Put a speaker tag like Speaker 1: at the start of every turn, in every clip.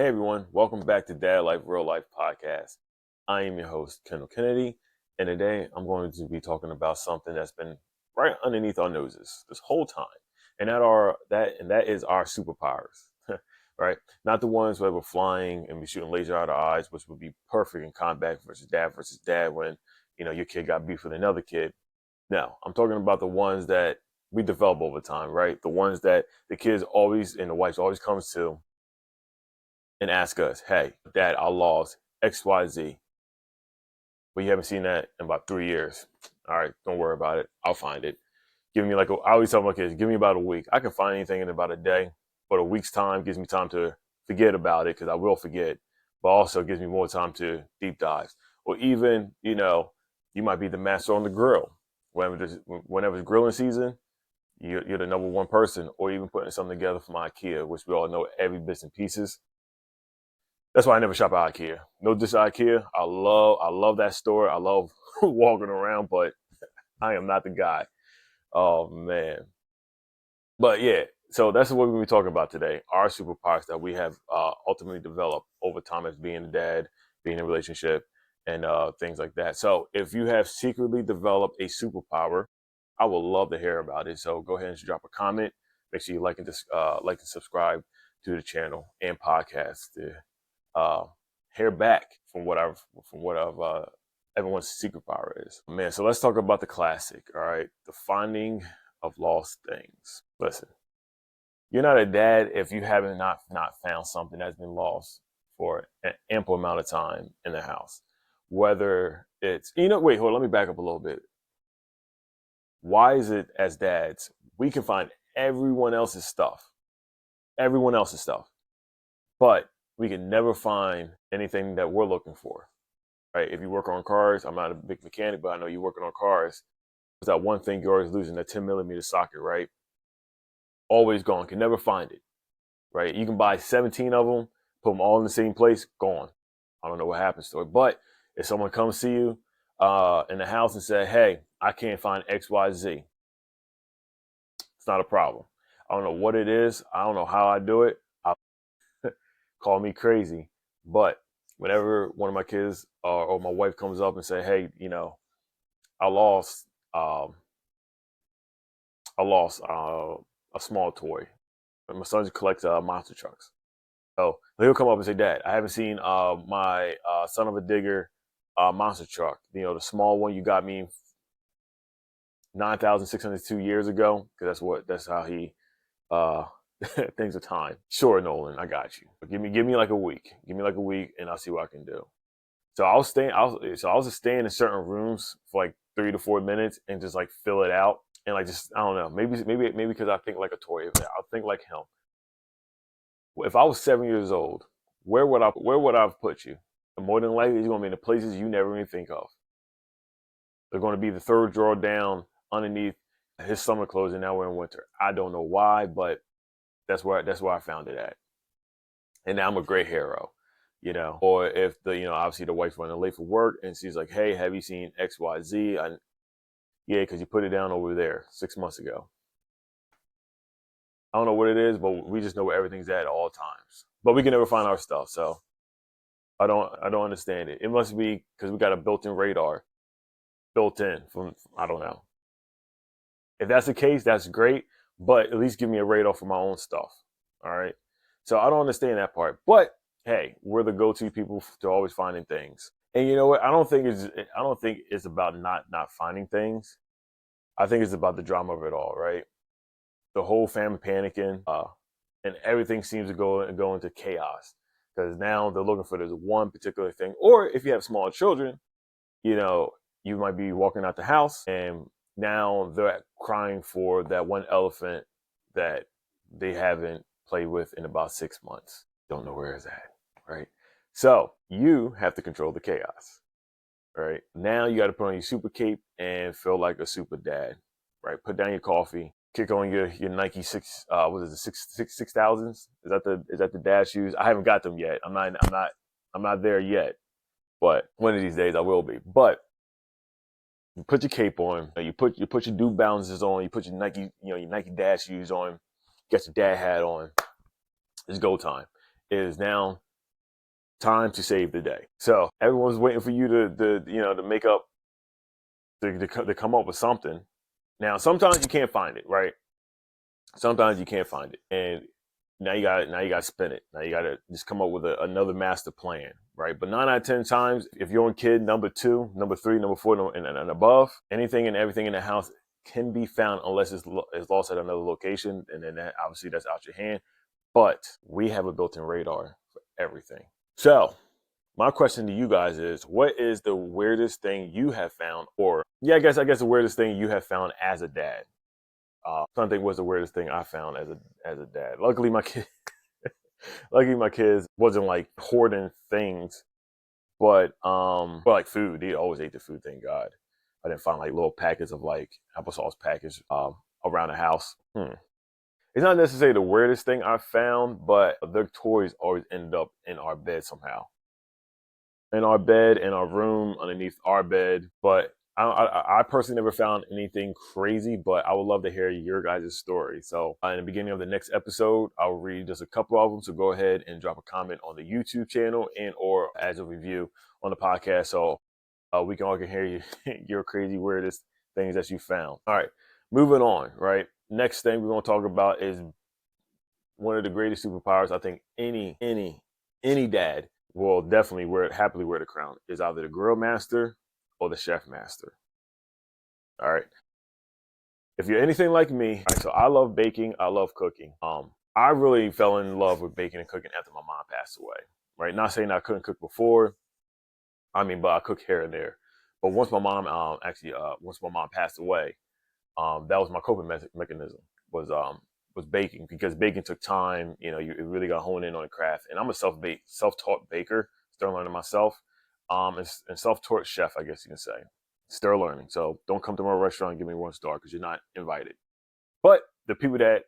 Speaker 1: Hey everyone, welcome back to Dad Life Real Life Podcast. I am your host, Kendall Kennedy, and today I'm going to be talking about something that's been right underneath our noses this whole time. And that is our superpowers. Right? Not the ones where we're flying and we shooting laser out of our eyes, which would be perfect in combat versus dad when your kid got beef with another kid. No, I'm talking about the ones that we develop over time, right? The ones that the kids always and the wife always comes to and ask us, hey, Dad, I lost XYZ. But you haven't seen that in about 3 years. All right, don't worry about it. I'll find it. Give me I always tell my kids, give me about a week. I can find anything in about a day, but a week's time gives me time to forget about it because I will forget, but also gives me more time to deep dive. Or even, you might be the master on the grill. Whenever it's grilling season, you're the number one person, or even putting something together from IKEA, which we all know every bits and pieces. That's why I never shop at IKEA. No diss IKEA. I love that store. I love walking around, but I am not the guy. Oh man. But yeah, so that's what we're gonna be talking about today. Our superpowers that we have ultimately developed over time as being a dad, being in a relationship, and things like that. So if you have secretly developed a superpower, I would love to hear about it. So go ahead and drop a comment. Make sure you like and subscribe to the channel and podcast to uh, hear back from what everyone's superpower is. Man, so let's talk about the classic. All right, the finding of lost things. Listen, you're not a dad if you haven't not found something that's been lost for an ample amount of time in the house. Whether it's wait, hold on, let me back up a little bit. Why is it as dads we can find everyone else's stuff, but we can never find anything that we're looking for, right? If you work on cars, I'm not a big mechanic, but I know you're working on cars. It's that one thing you're always losing, that 10 millimeter socket, right? Always gone, can never find it, right? You can buy 17 of them, put them all in the same place, gone. I don't know what happens to it. But if someone comes to you in the house and say, hey, I can't find XYZ, it's not a problem. I don't know what it is. I don't know how I do it. Call me crazy, but whenever one of my kids or my wife comes up and say, "Hey, I lost, um, a small toy," and my son collects monster trucks, so he'll come up and say, "Dad, I haven't seen my son of a digger monster truck. The small one you got me 9,602 years ago, because that's how he." Uh, Things of time. Sure, Nolan, I got you. But give me like a week. Give me like a week, and I'll see what I can do. So I was just staying in certain rooms for like 3 to 4 minutes and just like fill it out and like just I don't know. Maybe because I think like a toy. I think like him. If I was 7 years old, where would I have put you? And more than likely, you're gonna be in the places you never even think of. They're gonna be the third drawer down underneath his summer clothes, and now we're in winter. I don't know why, but that's where I found it at. And now I'm a great hero, Or if obviously the wife's running late for work and she's like, "Hey, have you seen XYZ?" Yeah, because you put it down over there 6 months ago. I don't know what it is, but we just know where everything's at all times. But we can never find our stuff, so I don't understand it. It must be because we got a built-in radar built in from I don't know. If that's the case, that's great. But at least give me a radar for my own stuff. All right. So I don't understand that part. But hey, we're the go-to people to always finding things. And you know what? I don't think it's about not finding things. I think it's about the drama of it all, right? The whole family panicking, and everything seems to go into chaos because now they're looking for this one particular thing. Or if you have small children, you know, you might be walking out the house and now they're crying for that one elephant that they haven't played with in about 6 months. Don't know where it's at, right? So you have to control the chaos, right? Now you got to put on your super cape and feel like a super dad, right? Put down your coffee, kick on your Nike what is it, six thousands? Is that the dad shoes? I haven't got them yet. I'm not there yet, but one of these days I will be. But you put your cape on, you put your New Balances on, you put your Nike dad shoes on, get your dad hat on. It's go time. It is now time to save the day. So everyone's waiting for you to make up to come up with something. Now sometimes you can't find it, right? Sometimes you can't find it, and now you got to spin it. Now you got to just come up with another master plan, right? But 9 out of 10 times, if you're on kid number 2, number 3, number 4, and above, anything and everything in the house can be found unless it's lost at another location, and then obviously that's out your hand. But we have a built-in radar for everything. So my question to you guys is, what is the weirdest thing you have found, or yeah, I guess the weirdest thing you have found as a dad? Something was the weirdest thing I found as a dad. Luckily my kids wasn't like hoarding things, but like food. They always ate the food. Thank God. I didn't find like little packets of like applesauce package around the house. It's not necessarily the weirdest thing I found, but their toys always end up in our bed somehow. In our bed, in our room, underneath our bed. But I personally never found anything crazy, but I would love to hear your guys' story. So in the beginning of the next episode, I'll read just a couple of them. So go ahead and drop a comment on the YouTube channel and or as a review on the podcast. So we can all can hear you, your crazy, weirdest things that you found. All right, moving on, right? Next thing we're going to talk about is one of the greatest superpowers I think any dad will definitely happily wear the crown is either the grill master or the chef master. All right. If you're anything like me, all right, so I love baking, I love cooking. I really fell in love with baking and cooking after my mom passed away. Right? Not saying I couldn't cook before. But I cook here and there. But once my mom once my mom passed away, that was my coping mechanism was baking, because baking took time. You know, you really got to hone in on the craft. And I'm a self-taught baker, still learning myself, and self-taught chef, I guess you can say, still learning. So don't come to my restaurant and give me 1 star because you're not invited. But the people that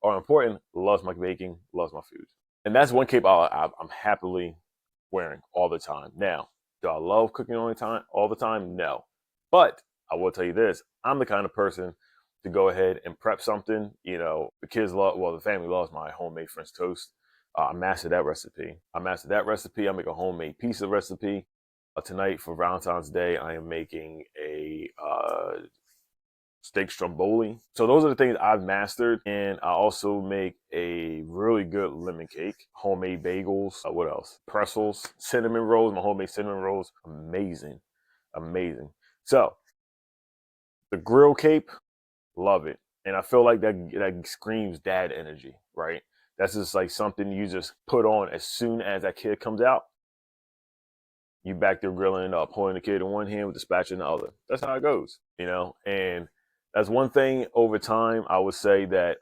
Speaker 1: are important loves my baking, loves my food, and that's one cape I'm happily wearing all the time. Now, do I love cooking all the time? No, but I will tell you this: I'm the kind of person to go ahead and prep something. You know, the family loves my homemade French toast. I mastered that recipe. I make a homemade pizza recipe. Tonight for Valentine's Day, I am making a steak stromboli. So those are the things I've mastered. And I also make a really good lemon cake, homemade bagels. What else? Pretzels, cinnamon rolls, my homemade cinnamon rolls. Amazing. Amazing. So the grill cape, love it. And I feel like that screams dad energy, right? That's just like something you just put on as soon as that kid comes out. You back there grilling up, holding the kid in one hand with the spatula in the other. That's how it goes, you know? And that's one thing over time I would say that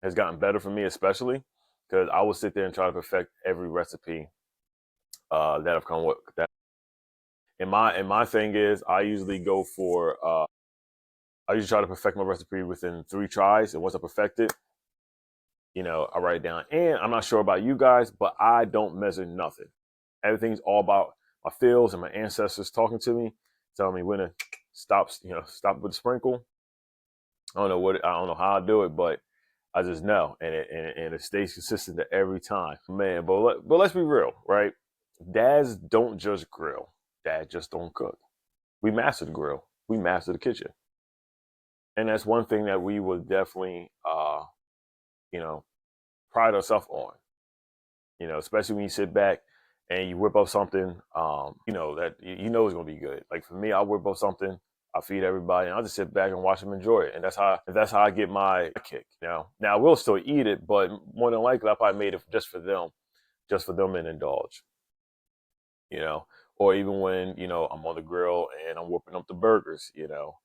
Speaker 1: has gotten better for me, especially because I will sit there and try to perfect every recipe that I've come with. That and my thing is I usually go for I usually try to perfect my recipe within 3 tries, and once I perfect it, you know, I write it down. And I'm not sure about you guys, but I don't measure nothing. Everything's all about my feels and my ancestors talking to me, telling me when to stop with the sprinkle. I don't know how I do it, but I just know, and it stays consistent every time, man. But let's be real, right? Dads don't just grill. Dads just don't cook. We master the grill. We master the kitchen, and that's one thing that we will definitely, you know, pride ourselves on. You know, especially when you sit back and you whip up something, you know that you know it's gonna be good. Like for me, I whip up something, I feed everybody, and I'll just sit back and watch them enjoy it. And that's how I get my kick. You know, now I will still eat it, but more than likely, I probably made it just for them and indulge. You know, or even when I'm on the grill and I'm whipping up the burgers. You know,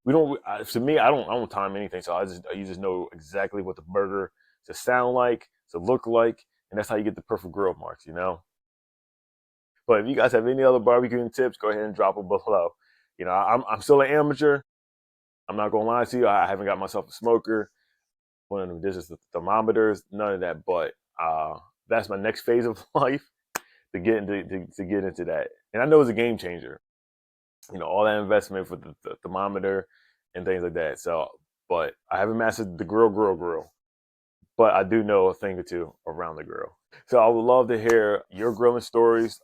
Speaker 1: we don't. To me, I don't time anything, so you just know exactly what the burger to sound like, to look like, and that's how you get the perfect grill marks. You know. But if you guys have any other barbecuing tips, go ahead and drop them below. You know, I'm still an amateur. I'm not gonna lie to you. I haven't got myself a smoker, one of them dishes, the thermometers, none of that. But that's my next phase of life to get into that. And I know it's a game changer. You know, all that investment for the thermometer and things like that. So, but I haven't mastered the grill. but I do know a thing or two around the grill. So I would love to hear your grilling stories.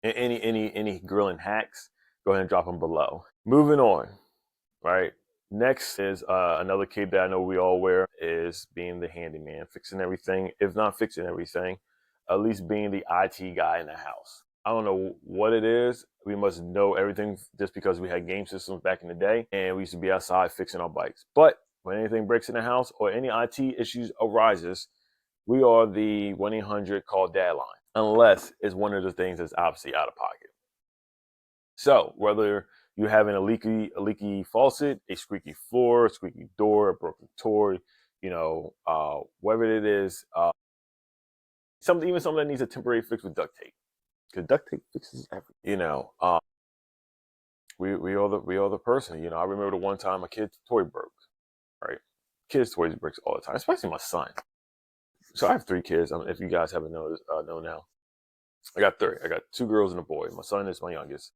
Speaker 1: Any grilling hacks, go ahead and drop them below. Moving on, right? Next is another cape that I know we all wear is being the handyman, fixing everything. If not fixing everything, at least being the IT guy in the house. I don't know what it is. We must know everything just because we had game systems back in the day and we used to be outside fixing our bikes. But when anything breaks in the house or any IT issues arises, we are the 1-800 call dad line, unless it's one of the things that's obviously out of pocket. So whether you're having a leaky faucet, a squeaky floor, a squeaky door, a broken toy, whatever it is, something that needs a temporary fix with duct tape, because duct tape fixes everything. We are the person. I remember the one time a kid's toy broke. Right, kids' toys breaks all the time, especially my son. So I have 3 kids. If you guys haven't know now, I got 3. I got 2 girls and a boy. My son is my youngest,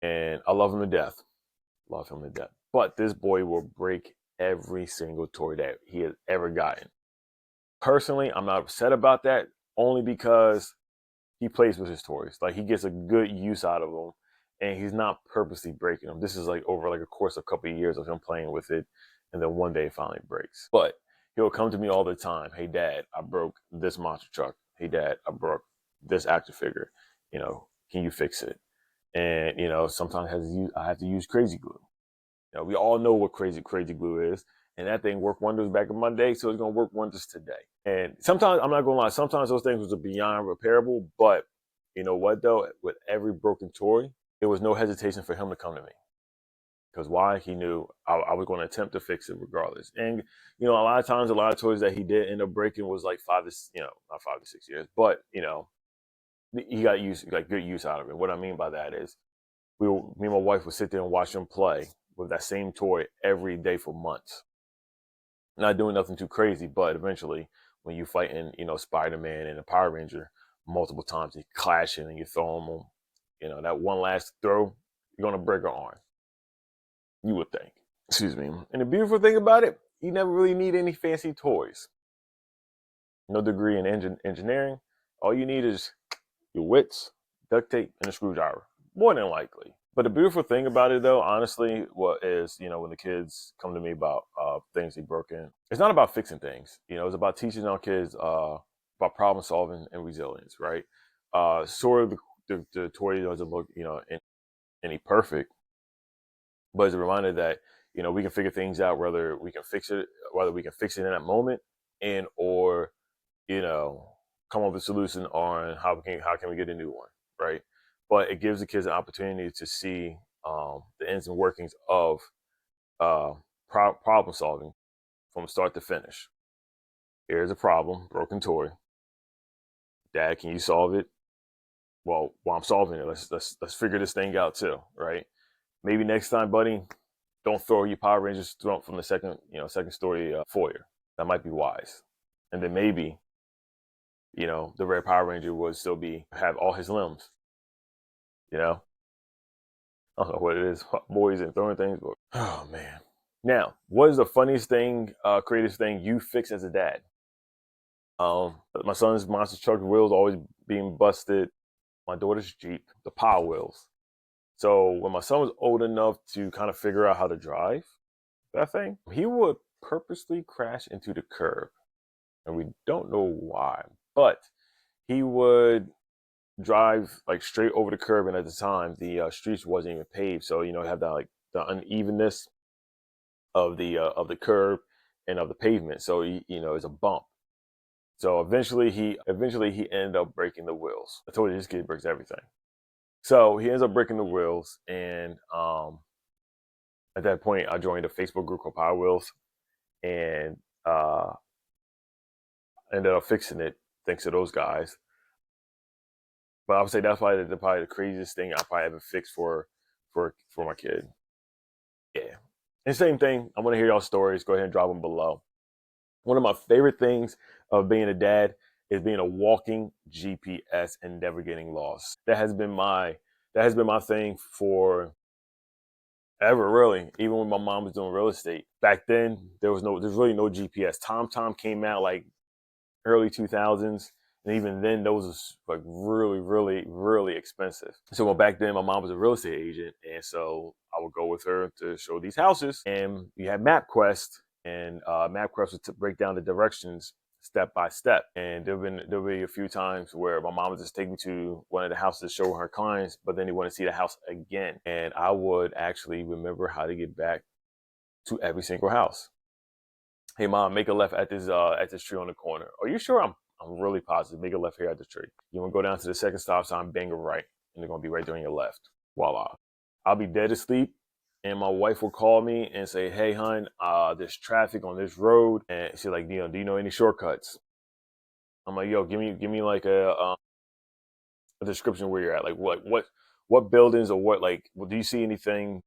Speaker 1: and I love him to death. Love him to death. But this boy will break every single toy that he has ever gotten. Personally, I'm not upset about that, only because he plays with his toys. Like, he gets a good use out of them, and he's not purposely breaking them. This is like over like a course of a couple of years of him playing with it, and then one day it finally breaks. But he'll come to me all the time. Hey, Dad, I broke this monster truck. Hey, Dad, I broke this action figure. Can you fix it? And sometimes I have to use crazy glue. We all know what crazy glue is, and that thing worked wonders back in my day, so it's gonna work wonders today. And sometimes, I'm not gonna lie, sometimes those things are beyond repairable. But you know what though? With every broken toy, it was no hesitation for him to come to me. Because why? He knew I was going to attempt to fix it regardless. And a lot of times, a lot of toys that he did end up breaking was like not 5 to 6 years, but he got good use out of it. What I mean by that is, me and my wife would sit there and watch him play with that same toy every day for months. Not doing nothing too crazy, but eventually, when you fighting, Spider-Man and a Power Ranger multiple times, you clashing and you throw them, that one last throw, you're gonna break her arm. You would think. Excuse me. And the beautiful thing about it, you never really need any fancy toys. No degree in engineering. All you need is your wits, duct tape, and a screwdriver. More than likely. But the beautiful thing about it, though, honestly, what is, when the kids come to me about things they broke in, it's not about fixing things. It's about teaching our kids about problem solving and resilience, right? Sort of the toy doesn't look, any perfect, but it's a reminder that we can figure things out, whether we can fix it in that moment, and or come up with a solution on how can we get a new one, right? But it gives the kids an opportunity to see the ends and workings of problem solving from start to finish. Here's a problem, broken toy. Dad, can you solve it? Well, while I'm solving it, let's figure this thing out too, right? Maybe next time, buddy, don't throw your Power Rangers from the second story foyer. That might be wise. And then maybe, the Red Power Ranger would still have all his limbs. I don't know what it is, boys and throwing things, but oh man. Now, what is the funniest thing, creative thing you fix as a dad? My son's monster truck wheels always being busted. My daughter's Jeep, the Power Wheels. So when my son was old enough to kind of figure out how to drive that thing, he would purposely crash into the curb. And we don't know why, but he would drive like straight over the curb. And at the time, the streets wasn't even paved. So, you have that, like, the unevenness of the curb and of the pavement. So, it's a bump. So eventually he ended up breaking the wheels. I told you this kid breaks everything. So he ends up breaking the wheels, and at that point, I joined a Facebook group called Power Wheels, and ended up fixing it thanks to those guys. But I would say that's probably the craziest thing I probably ever fixed for my kid. Yeah, and same thing. I want to hear y'all stories. Go ahead and drop them below. One of my favorite things of being a dad is being a walking GPS and never getting lost. That has been my thing for ever really. Even when my mom was doing real estate back then, there's really no GPS. TomTom came out like early 2000s, and even then those was like really, really, really expensive. So back then my mom was a real estate agent, and so I would go with her to show these houses, and we had MapQuest, and MapQuest would break down the directions step by step. And there'll be a few times where my mom would just take me to one of the houses to show her clients, but then they want to see the house again, and I would actually remember how to get back to every single house. Hey mom, make a left at this tree on the corner. Are you sure? I'm really positive. Make a left here at the tree. You want to go down to the second stop sign, bang a right, and they're gonna be right there on your left. Voila. I'll be dead asleep, and my wife will call me and say, "Hey, hun, there's traffic on this road," and she's like, "Do you know any shortcuts?" I'm like, "Yo, give me like a description where you're at. Like what buildings, or what, like, do you see anything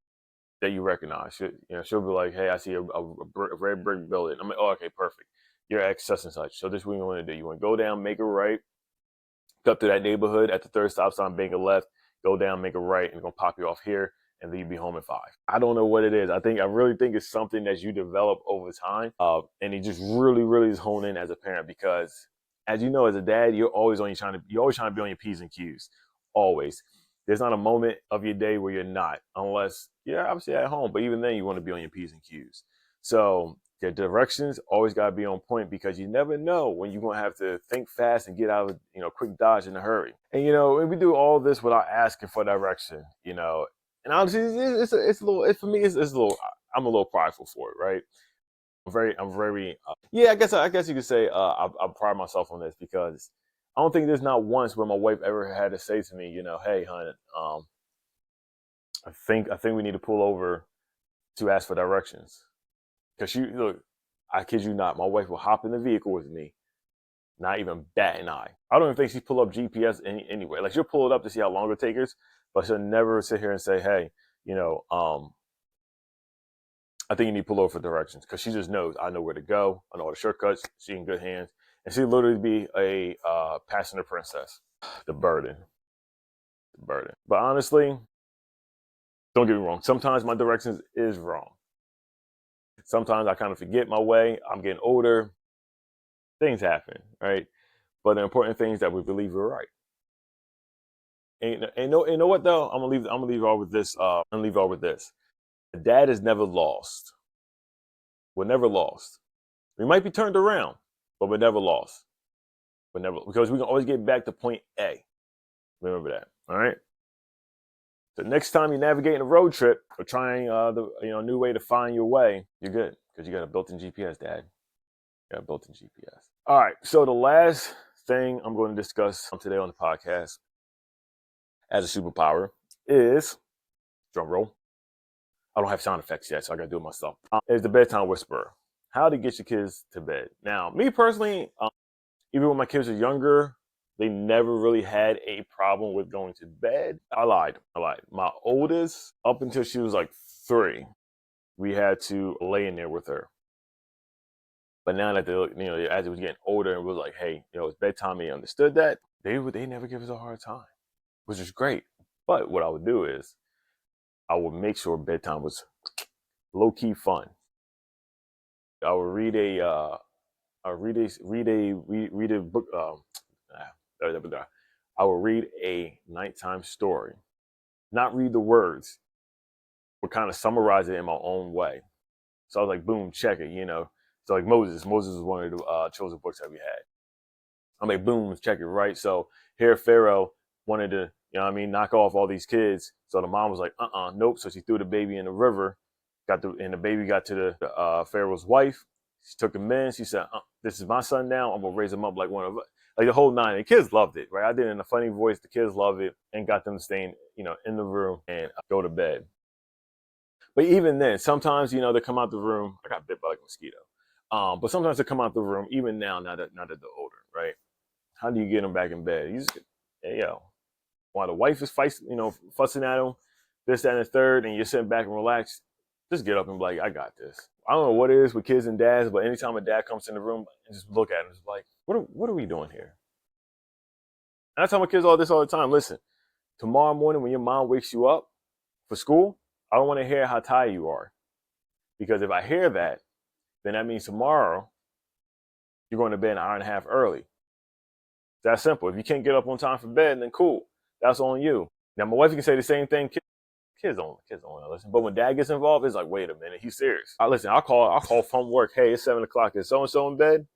Speaker 1: that you recognize?" She'll be like, "Hey, I see a red brick building." I'm like, "Oh, okay, perfect. You're at such and such. So this is what you want to do. You want to go down, make a right, cut through that neighborhood at the third stop sign, make a left, go down, make a right, and it's gonna pop you off here, and then you'll be home at 5." I don't know what it is. I really think it's something that you develop over time, and it just really, really is honed in as a parent, because, as you know, as a dad, you're always trying to be on your P's and Q's, always. There's not a moment of your day where you're not, unless you're obviously at home. But even then, you want to be on your P's and Q's. So the directions always got to be on point, because you never know when you're going to have to think fast and get out of, quick dodge in a hurry. And, we do all this without asking for direction, And honestly, it's a little, for me, it's a little, I'm a little prideful for it, right? I'm very, yeah, I guess you could say, I pride myself on this, because I don't think there's not once where my wife ever had to say to me, "Hey, hon, I think we need to pull over to ask for directions." Because look, I kid you not, my wife will hop in the vehicle with me, not even bat an eye. I don't even think she pull up GPS anyway. Like, she'll pull it up to see how long it takes us, but she'll never sit here and say, "Hey, I think you need to pull over for directions," because she just knows I know where to go. I know all the shortcuts. She's in good hands, and she literally be a passenger princess. The burden, the burden. But honestly, don't get me wrong. Sometimes my directions is wrong. Sometimes I kind of forget my way. I'm getting older. Things happen, right? But the important thing is that we believe we're right. And know what though? I'm gonna leave all with this. I'm gonna leave all with this. Dad is never lost. We're never lost. We might be turned around, but we're never lost. We're never, because we can always get back to point A. Remember that. All right. So next time you're navigating a road trip or trying a new way to find your way, you're good, because you got a built-in GPS, Dad. You got a built-in GPS. All right. So the last thing I'm going to discuss today on the podcast as a superpower is, drum roll, I don't have sound effects yet, so I got to do it myself. Is the bedtime whisperer. How to get your kids to bed. Now, me personally, even when my kids are younger, they never really had a problem with going to bed. I lied. My oldest, up until she was like 3, we had to lay in there with her. But now that as it was getting older and was like, "Hey, it's bedtime," they understood that. They never give us a hard time, which is great. But what I would do is I would make sure bedtime was low key fun. I would read a book. I will read a nighttime story, not read the words, but kind of summarize it in my own way. So I was like, boom, check it, So like Moses was one of the chosen books that we had. I'm like, boom, check it, right? So here Pharaoh wanted to, knock off all these kids. So the mom was like, nope. So she threw the baby in the river, and the baby got to the Pharaoh's wife. She took him in. She said, "This is my son now. I'm gonna raise him up like one of like the whole 9." The kids loved it, right? I did it in a funny voice. The kids loved it, and got them staying, in the room and go to bed. But even then, sometimes they come out the room. I got bit by like a mosquito. But sometimes they come out the room. Even now that they're older, right? How do you get them back in bed? You just, hey, yo, while the wife is fussing at them, this, that, and the third, and you're sitting back and relaxed, just get up and be like, "I got this." I don't know what it is with kids and dads, but anytime a dad comes in the room and just look at him, it's like, what are we doing here? And I tell my kids all this all the time. Listen, tomorrow morning when your mom wakes you up for school, I don't want to hear how tired you are. Because if I hear that, then that means tomorrow you're going to bed an hour and a half early. That's simple. If you can't get up on time for bed, then cool. That's on you. Now, my wife can say the same thing. Kids don't want to listen. But when dad gets involved, it's like, wait a minute, he's serious. I'll call from work. Hey, it's 7 o'clock. Is so and so in bed?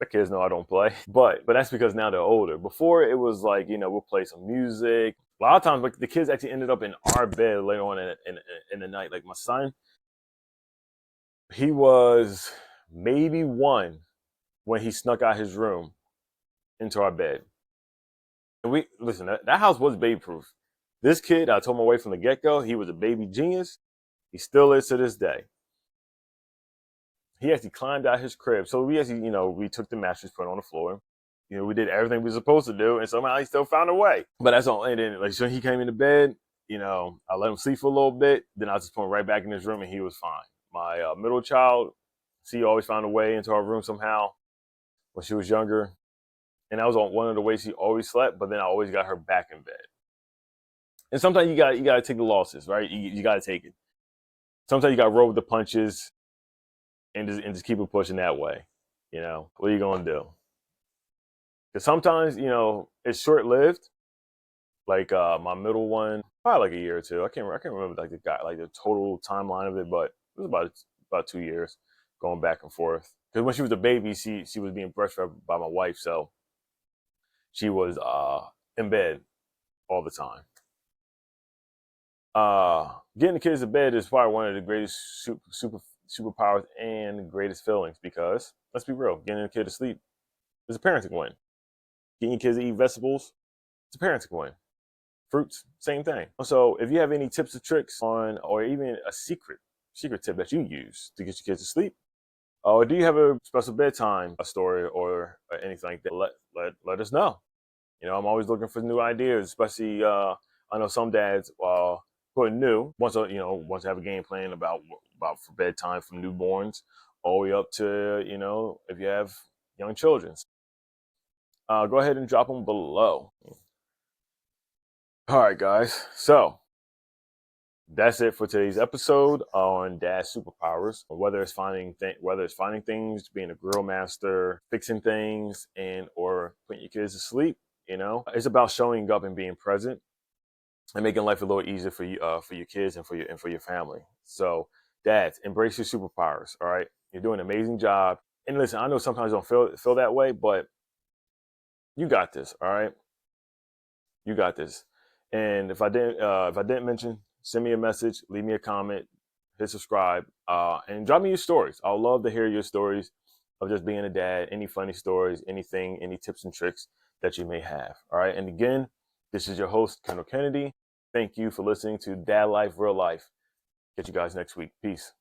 Speaker 1: The kids know I don't play. But that's because now they're older. Before it was like, we'll play some music. A lot of times, like the kids actually ended up in our bed later on in the night. Like my son, he was maybe one when he snuck out his room into our bed. And that house was baby proof. This kid, I told my wife from the get go, he was a baby genius. He still is to this day. He actually climbed out his crib. So we actually, we took the mattress, put it on the floor. We did everything we were supposed to do, and somehow he still found a way. But that's all. And then, so he came into bed. I let him sleep for a little bit. Then I just put him right back in his room, and he was fine. My middle child, she always found a way into our room somehow when she was younger, and that was one of the ways she always slept. But then I always got her back in bed. And sometimes you got to take the losses, right? You got to take it. Sometimes you got to roll with the punches and just keep it pushing that way. What are you gonna do? Because sometimes it's short lived. Like my middle one, probably like a year or two. I can't remember like the total timeline of it, but it was about 2 years going back and forth. Because when she was a baby, she was being breastfed by my wife, so she was in bed all the time. Getting the kids to bed is probably one of the greatest superpowers and greatest feelings, because let's be real, getting a kid to sleep is a parenting win. Getting your kids to eat vegetables, it's a parenting win. Fruits, same thing. So if you have any tips or tricks on, or even a secret tip that you use to get your kids to sleep, or do you have a special bedtime story or anything like that, let us know. I'm always looking for new ideas, especially I know some dads who are new want to have a game plan about for bedtime from newborns all the way up to if you have young children. Go ahead and drop them below. All right, guys. So that's it for today's episode on Dad Superpowers. Whether it's finding things, being a grill master, fixing things, and or putting your kids to sleep. It's about showing up and being present and making life a little easier for you, for your kids and for your family. So, dads, embrace your superpowers. All right, you're doing an amazing job. And listen, I know sometimes you don't feel that way, but you got this. All right, you got this. And if I didn't mention, send me a message, leave me a comment, hit subscribe, and drop me your stories. I'd love to hear your stories of just being a dad. Any funny stories, anything, any tips and tricks that you may have. All right. And again, this is your host, Kendall Kennedy. Thank you for listening to Dad Life, Real Life. Catch you guys next week. Peace.